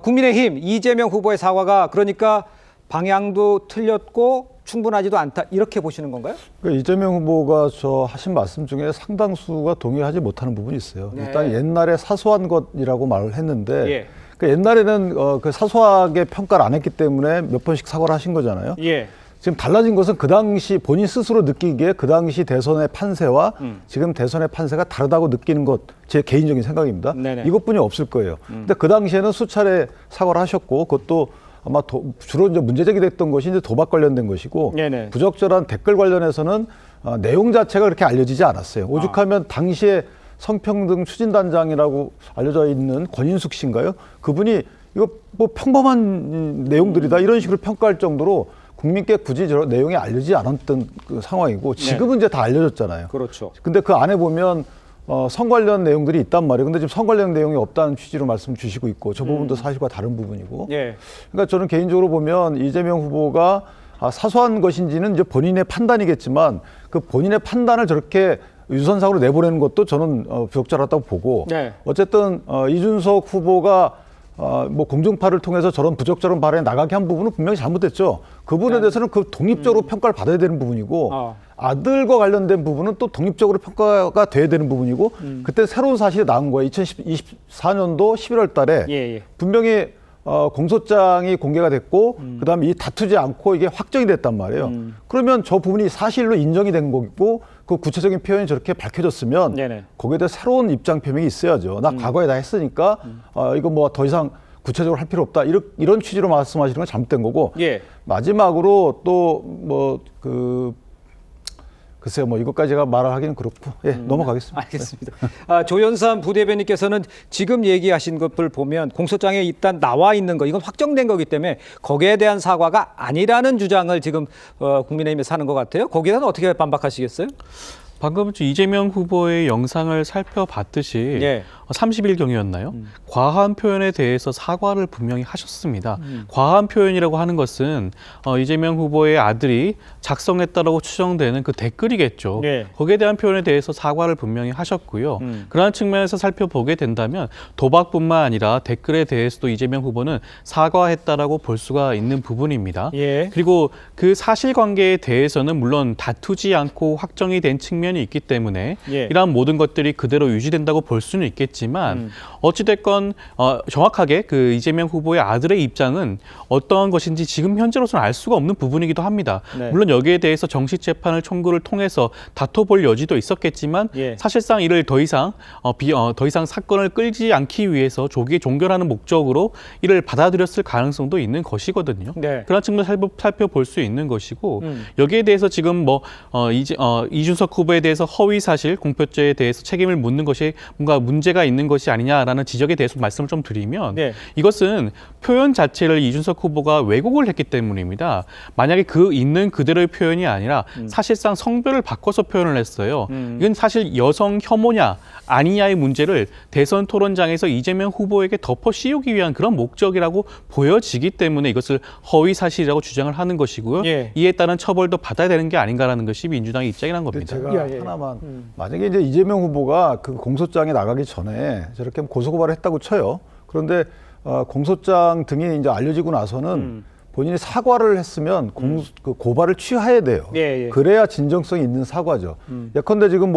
국민의힘 이재명 후보의 사과가 그러니까 방향도 틀렸고 충분하지도 않다 이렇게 보시는 건가요? 그러니까 이재명 후보가 저 하신 말씀 중에 상당수가 동의하지 못하는 부분이 있어요. 네. 일단 옛날에 사소한 것이라고 말을 했는데 예. 그러니까 옛날에는 그 사소하게 평가를 안 했기 때문에 몇 번씩 사과를 하신 거잖아요. 예. 지금 달라진 것은 그 당시 본인 스스로 느끼기에 그 당시 대선의 판세와 지금 대선의 판세가 다르다고 느끼는 것, 제 개인적인 생각입니다. 네네. 이것뿐이 없을 거예요. 근데 그 당시에는 수차례 사과를 하셨고 그것도 아마 주로 이제 문제 제기됐던 것이 이제 도박 관련된 것이고 네네. 부적절한 댓글 관련해서는 내용 자체가 그렇게 알려지지 않았어요. 오죽하면 당시에 성평등 추진단장이라고 알려져 있는 권인숙 씨인가요? 그분이 이거 뭐 평범한 내용들이다 이런 식으로 평가할 정도로 국민께 굳이 저런 내용이 알려지지 않았던 그 상황이고 지금은 이제 다 알려졌잖아요. 그렇죠. 근데 그 안에 보면 성 관련 내용들이 있단 말이에요. 근데 지금 성 관련 내용이 없다는 취지로 말씀 주시고 있고 저 부분도 사실과 다른 부분이고. 예. 그러니까 저는 개인적으로 보면 이재명 후보가 사소한 것인지는 이제 본인의 판단이겠지만 그 본인의 판단을 저렇게 유선상으로 내보내는 것도 저는 부적절하다고 보고. 네. 어쨌든 이준석 후보가 뭐 공중파를 통해서 저런 부적절한 발언에 나가게 한 부분은 분명히 잘못됐죠. 그 부분에 대해서는 그 독립적으로 평가를 받아야 되는 부분이고 아들과 관련된 부분은 또 독립적으로 평가가 돼야 되는 부분이고 그때 새로운 사실이 나온 거예요. 2024년도 11월 달에 예. 분명히 공소장이 공개가 됐고 그다음에 이 다투지 않고 이게 확정이 됐단 말이에요. 그러면 저 부분이 사실로 인정이 된 거고 그 구체적인 표현이 저렇게 밝혀졌으면 네네. 거기에 대해 새로운 입장 표명이 있어야죠. 나 과거에 다 했으니까 이거 뭐 더 이상 구체적으로 할 필요 없다. 이런 취지로 말씀하시는 건 잘못된 거고. 예. 마지막으로 또 글쎄요, 뭐 이것까지가 말을 하기는 그렇고, 넘어가겠습니다. 알겠습니다. 조연삼 부대변인께서는 지금 얘기하신 것을 보면 공소장에 일단 나와 있는 거, 이건 확정된 거기 때문에 거기에 대한 사과가 아니라는 주장을 지금 국민의힘에서 하는 것 같아요. 거기에 대해서는 어떻게 반박하시겠어요? 방금 이재명 후보의 영상을 살펴봤듯이 예. 30일경이었나요? 과한 표현에 대해서 사과를 분명히 하셨습니다. 과한 표현이라고 하는 것은 이재명 후보의 아들이 작성했다라고 추정되는 그 댓글이겠죠. 예. 거기에 대한 표현에 대해서 사과를 분명히 하셨고요. 그러한 측면에서 살펴보게 된다면 도박뿐만 아니라 댓글에 대해서도 이재명 후보는 사과했다라고 볼 수가 있는 부분입니다. 예. 그리고 그 사실관계에 대해서는 물론 다투지 않고 확정이 된 측면이 있기 때문에 예. 이러한 모든 것들이 그대로 유지된다고 볼 수는 있겠지만 어찌됐건 정확하게 그 이재명 후보의 아들의 입장은 어떠한 것인지 지금 현재로서는 알 수가 없는 부분이기도 합니다. 네. 물론 여기에 대해서 정식 재판을 청구를 통해서 다퉈볼 여지도 있었겠지만 예. 사실상 이를 더 이상 사건을 끌지 않기 위해서 조기에 종결하는 목적으로 이를 받아들였을 가능성도 있는 것이거든요. 네. 그런 측면 살펴볼 수 있는 것이고 여기에 대해서 지금 이준석 후보에 대해서 허위 사실 공표죄에 대해서 책임을 묻는 것이 뭔가 문제가 있는 것이 아니냐라는 지적에 대해서 말씀을 좀 드리면 네. 이것은 표현 자체를 이준석 후보가 왜곡을 했기 때문입니다. 만약에 그 있는 그대로의 표현이 아니라 사실상 성별을 바꿔서 표현을 했어요. 이건 사실 여성 혐오냐 아니냐의 문제를 대선 토론장에서 이재명 후보에게 덮어 씌우기 위한 그런 목적이라고 보여지기 때문에 이것을 허위 사실이라고 주장을 하는 것이고요. 예. 이에 따른 처벌도 받아야 되는 게 아닌가라는 것이 민주당의 입장이란 겁니다. 제가 하나만 만약에 이제 이재명 후보가 그 공소장에 나가기 전에 저렇게 고소고발을 했다고 쳐요. 그런데 공소장 등이 이제 알려지고 나서는 본인이 사과를 했으면 그 고발을 취하해야 돼요. 예. 그래야 진정성이 있는 사과죠. 예컨대 지금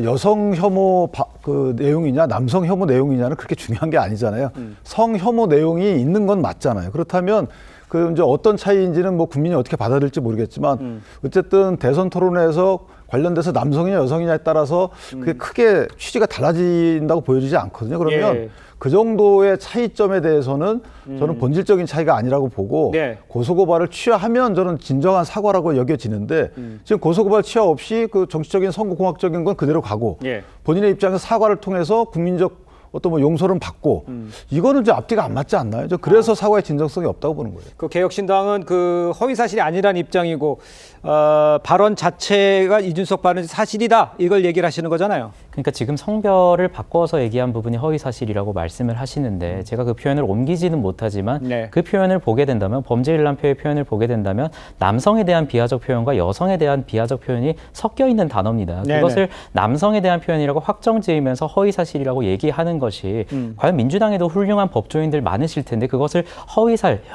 여성 혐오 그 내용이냐 남성 혐오 내용이냐는 그렇게 중요한 게 아니잖아요. 성 혐오 내용이 있는 건 맞잖아요. 그렇다면 그 이제 어떤 차이인지는 뭐 국민이 어떻게 받아들일지 모르겠지만 어쨌든 대선 토론에서 관련돼서 남성이냐 여성이냐에 따라서 그게 크게 취지가 달라진다고 보여지지 않거든요. 그러면 예. 그 정도의 차이점에 대해서는 저는 본질적인 차이가 아니라고 보고 네. 고소고발을 취하하면 저는 진정한 사과라고 여겨지는데 지금 고소고발 취하 없이 그 정치적인 선거공학적인 건 그대로 가고 예. 본인의 입장에서 사과를 통해서 국민적 어떤 용서는 받고 이거는 이제 앞뒤가 안 맞지 않나요? 그래서 사과의 진정성이 없다고 보는 거예요. 그 개혁신당은 그 허위 사실이 아니라는 입장이고 발언 자체가 이준석 발언이 사실이다 이걸 얘기를 하시는 거잖아요. 그러니까 지금 성별을 바꿔서 얘기한 부분이 허위사실이라고 말씀을 하시는데 제가 그 표현을 옮기지는 못하지만 네. 그 표현을 보게 된다면 범죄일람표의 표현을 보게 된다면 남성에 대한 비하적 표현과 여성에 대한 비하적 표현이 섞여 있는 단어입니다. 네네. 그것을 남성에 대한 표현이라고 확정 지으면서 허위사실이라고 얘기하는 것이 과연 민주당에도 훌륭한 법조인들 많으실 텐데 그것을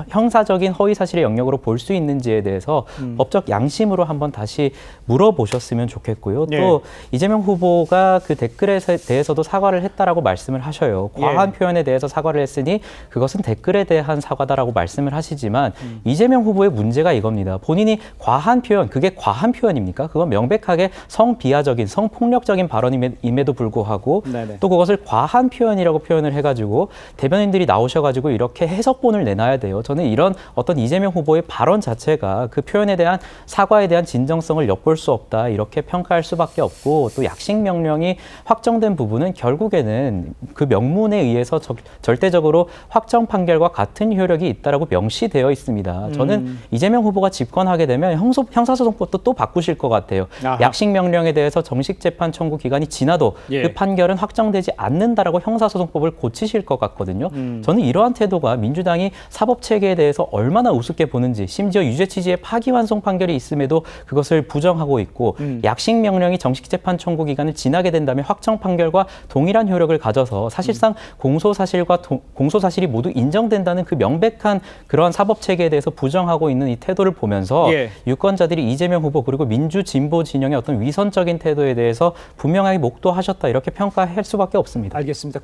형사적인 허위사실의 영역으로 볼 수 있는지에 대해서 법적 양심으로 한번 다시 물어보셨으면 좋겠고요. 예. 또 이재명 후보가 그 댓글에 대해서도 사과를 했다라고 말씀을 하셔요. 과한 표현에 대해서 사과를 했으니 그것은 댓글에 대한 사과다라고 말씀을 하시지만 이재명 후보의 문제가 이겁니다. 본인이 과한 표현, 그게 과한 표현입니까? 그건 명백하게 성비하적인, 성폭력적인 발언임에도 불구하고 네네. 또 그것을 과한 표현이라고 표현을 해가지고 대변인들이 나오셔가지고 이렇게 해석본을 내놔야 돼요. 저는 이런 어떤 이재명 후보의 발언 자체가 그 표현에 대한 사과에 대한 진정성을 엿볼 수 없다 이렇게 평가할 수밖에 없고 또 약식 명령이 확정된 부분은 결국에는 그 명문에 의해서 절대적으로 확정 판결과 같은 효력이 있다라고 명시되어 있습니다. 저는 이재명 후보가 집권하게 되면 형사소송법도 또 바꾸실 것 같아요. 아하. 약식 명령에 대해서 정식 재판 청구 기간이 지나도 예. 그 판결은 확정되지 않는다라고 형사소송법을 고치실 것 같거든요. 저는 이러한 태도가 민주당이 사법 체계에 대해서 얼마나 우습게 보는지 심지어 유죄 취지의 파기환송 판결이 있음에도 그것을 부정하고 있고 약식 명령이 정식 재판 청구 기간을 지나게 된다면 확정 판결과 동일한 효력을 가져서 사실상 공소사실이 모두 인정된다는 그 명백한 그러한 사법 체계에 대해서 부정하고 있는 이 태도를 보면서 예. 유권자들이 이재명 후보 그리고 민주 진보 진영의 어떤 위선적인 태도에 대해서 분명하게 목도하셨다 이렇게 평가할 수밖에 없습니다. 알겠습니다.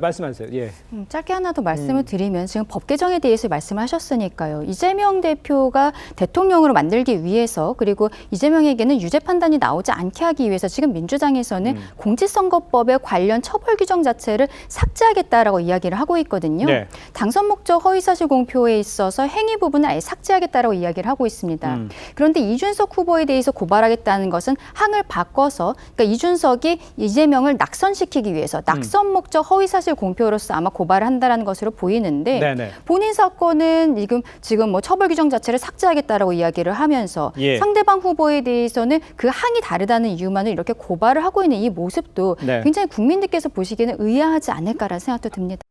말씀하세요. 예. 짧게 하나 더 말씀을 드리면 지금 법 개정에 대해서 말씀하셨으니까요. 이재명 대표가 대통령으로 만들기 위해서 그리고 이재명에게는 유죄 판단이 나오지 않게 하기 위해서 지금 민주당에서는 공직선거법의 관련 처벌 규정 자체를 삭제하겠다라고 이야기를 하고 있거든요. 네. 당선 목적 허위사실 공표에 있어서 행위 부분을 아예 삭제하겠다라고 이야기를 하고 있습니다. 그런데 이준석 후보에 대해서 고발하겠다는 것은 항을 바꿔서 그러니까 이준석이 이재명을 낙선시키기 위해서 낙선 목적 허위사실 공표로서 아마 고발을 한다라는 것으로 보이는데 네네. 본인 사건은 지금 뭐 처벌 규정 자체를 삭제하겠다라고 이야기를 하면서 예. 상대방 후보에 대해서는 그 항이 다르다는 이유만으로 이렇게 고발을 하고 있는 이 모습도 네. 굉장히 국민들께서 보시기에는 의아하지 않을까라는 생각도 듭니다.